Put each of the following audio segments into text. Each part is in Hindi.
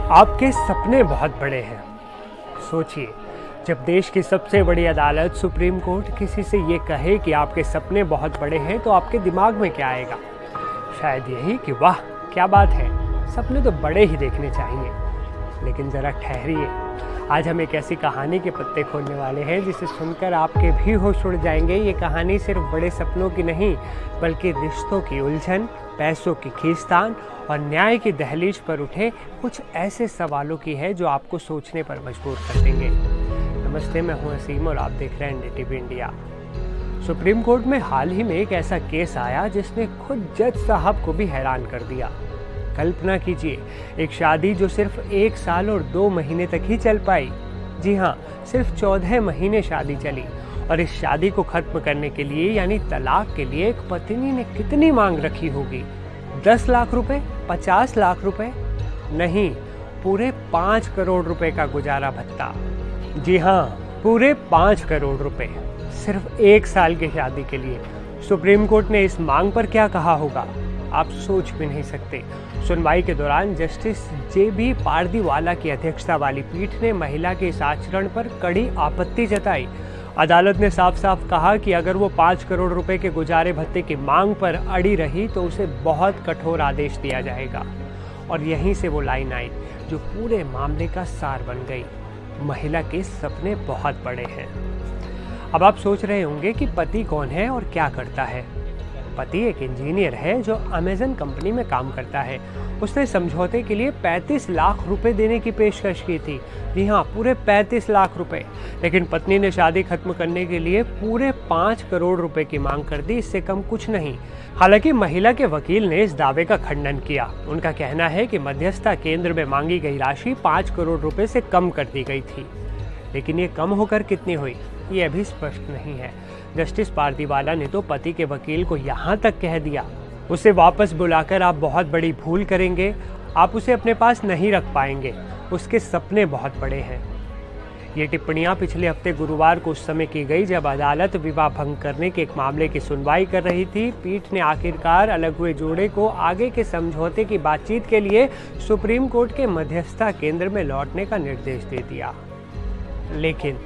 आपके सपने बहुत बड़े हैं। सोचिए, जब देश की सबसे बड़ी अदालत सुप्रीम कोर्ट किसी से ये कहे कि आपके सपने बहुत बड़े हैं, तो आपके दिमाग में क्या आएगा? शायद यही कि वाह क्या बात है, सपने तो बड़े ही देखने चाहिए। लेकिन ज़रा ठहरिए, आज हम एक ऐसी कहानी के पत्ते खोलने वाले हैं जिसे सुनकर आपके भी होश उड़ जाएंगे। ये कहानी सिर्फ बड़े सपनों की नहीं, बल्कि रिश्तों की उलझन, पैसों की खींचतान और न्याय की दहलीज पर उठे कुछ ऐसे सवालों की है जो आपको सोचने पर मजबूर कर देंगे। नमस्ते, मैं हूं असीम और आप देख रहे हैं NDTV इंडिया। सुप्रीम कोर्ट में हाल ही में एक ऐसा केस आया जिसने खुद जज साहब को भी हैरान कर दिया। कल्पना कीजिए, एक शादी जो सिर्फ 1 साल और 2 महीने तक ही चल पाई। जी हाँ, सिर्फ 14 महीने शादी चली, और इस शादी को खत्म करने के लिए यानी तलाक के लिए एक पत्नी ने कितनी मांग रखी होगी? 10 लाख रुपए, 50 लाख रुपए? नहीं, पूरे 5 करोड़ रुपए का गुजारा भत्ता। जी हाँ, पूरे 5 करोड़ रुपए सिर्फ 1 साल की शादी के लिए। सुप्रीम कोर्ट ने इस मांग पर क्या कहा होगा, आप सोच भी नहीं सकते। सुनवाई के दौरान जस्टिस JB पारदीवाला की अध्यक्षता वाली पीठ ने महिला के इस आचरण पर कड़ी आपत्ति जताई। अदालत ने साफ साफ कहा कि अगर वो 5 करोड़ रुपए के गुजारे भत्ते की मांग पर अड़ी रही तो उसे बहुत कठोर आदेश दिया जाएगा। और यहीं से वो लाइन आई जो पूरे मामले का सार बन गई। महिला के सपने बहुत बड़े हैं। अब आप सोच रहे होंगे कि पति कौन है और क्या करता है। पति एक इंजीनियर है जो अमेज़न कंपनी में काम करता है। उसने समझौते के लिए 35 लाख रुपए देने की पेशकश की थी। जी हाँ, पूरे 35 लाख रुपए। लेकिन पत्नी ने शादी खत्म करने के लिए पूरे 5 करोड़ रुपए की मांग कर दी, इससे कम कुछ नहीं। हालांकि महिला के वकील ने इस दावे का खंडन किया। उनका कहना है कि मध्यस्थता केंद्र में मांगी गई राशि 5 करोड़ रुपए से कम कर दी गई थी। लेकिन ये कम होकर कितनी हुई, ये अभी स्पष्ट नहीं है। जस्टिस पारदीवाला ने तो पति के वकील को यहाँ तक कह दिया, उसे वापस बुलाकर आप बहुत बड़ी भूल करेंगे, आप उसे अपने पास नहीं रख पाएंगे, उसके सपने बहुत बड़े हैं। ये टिप्पणियां पिछले हफ्ते गुरुवार को उस समय की गई जब अदालत विवाह भंग करने के एक मामले की सुनवाई कर रही थी। पीठ ने आखिरकार अलग हुए जोड़े को आगे के समझौते की बातचीत के लिए सुप्रीम कोर्ट के मध्यस्थता केंद्र में लौटने का निर्देश दे दिया। लेकिन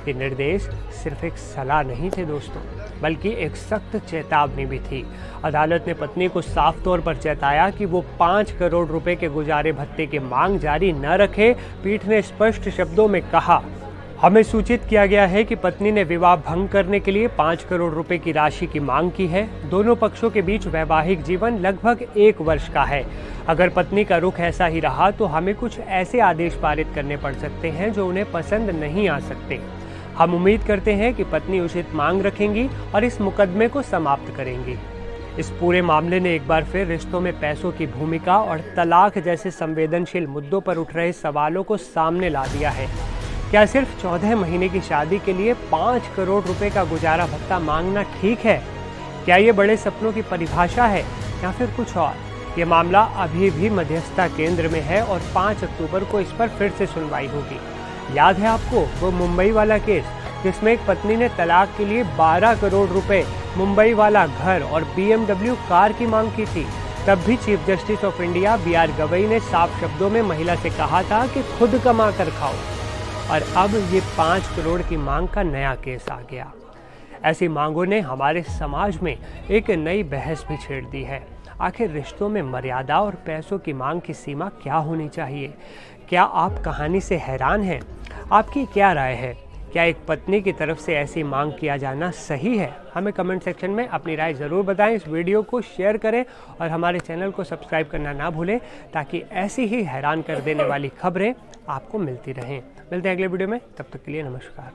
ये निर्देश सिर्फ एक सलाह नहीं थे दोस्तों, बल्कि एक सख्त चेतावनी भी थी। अदालत ने पत्नी को साफ तौर पर चेताया कि वो 5 करोड़ रुपए के गुजारे भत्ते की मांग जारी न रखे। पीठ ने स्पष्ट शब्दों में कहा, हमें सूचित किया गया है कि पत्नी ने विवाह भंग करने के लिए 5 करोड़ रुपए की राशि की मांग की है। दोनों पक्षों के बीच वैवाहिक जीवन लगभग 1 वर्ष का है। अगर पत्नी का रुख ऐसा ही रहा तो हमें कुछ ऐसे आदेश पारित करने पड़ सकते हैं जो उन्हें पसंद नहीं आ सकते। हम उम्मीद करते हैं कि पत्नी उचित मांग रखेंगी और इस मुकदमे को समाप्त करेंगी। इस पूरे मामले ने एक बार फिर रिश्तों में पैसों की भूमिका और तलाक जैसे संवेदनशील मुद्दों पर उठ रहे सवालों को सामने ला दिया है। क्या सिर्फ 14 महीने की शादी के लिए 5 करोड़ रुपए का गुजारा भत्ता मांगना ठीक है? क्या ये बड़े सपनों की परिभाषा है या फिर कुछ और? ये मामला अभी भी मध्यस्थता केंद्र में है और 5 अक्टूबर को इस पर फिर से सुनवाई होगी। याद है आपको वो मुंबई वाला केस जिसमें एक पत्नी ने तलाक के लिए 12 करोड़ रुपए, मुंबई वाला घर और BMW कार की मांग की थी। तब भी chief justice of India BR Gavai ने साफ शब्दों में महिला से कहा था कि खुद कमा कर खाओ। और अब ये 5 करोड़ की मांग का नया केस आ गया। ऐसी मांगों ने हमारे समाज में एक नई बहस भी छेड़ दी है। आखिर रिश्तों में मर्यादा और पैसों की मांग की सीमा क्या होनी चाहिए? क्या आप कहानी से हैरान हैं? आपकी क्या राय है? क्या एक पत्नी की तरफ से ऐसी मांग किया जाना सही है? हमें कमेंट सेक्शन में अपनी राय ज़रूर बताएं। इस वीडियो को शेयर करें और हमारे चैनल को सब्सक्राइब करना ना भूलें ताकि ऐसी ही हैरान कर देने वाली खबरें आपको मिलती रहें। मिलते हैं अगले वीडियो में, तब तक के लिए नमस्कार।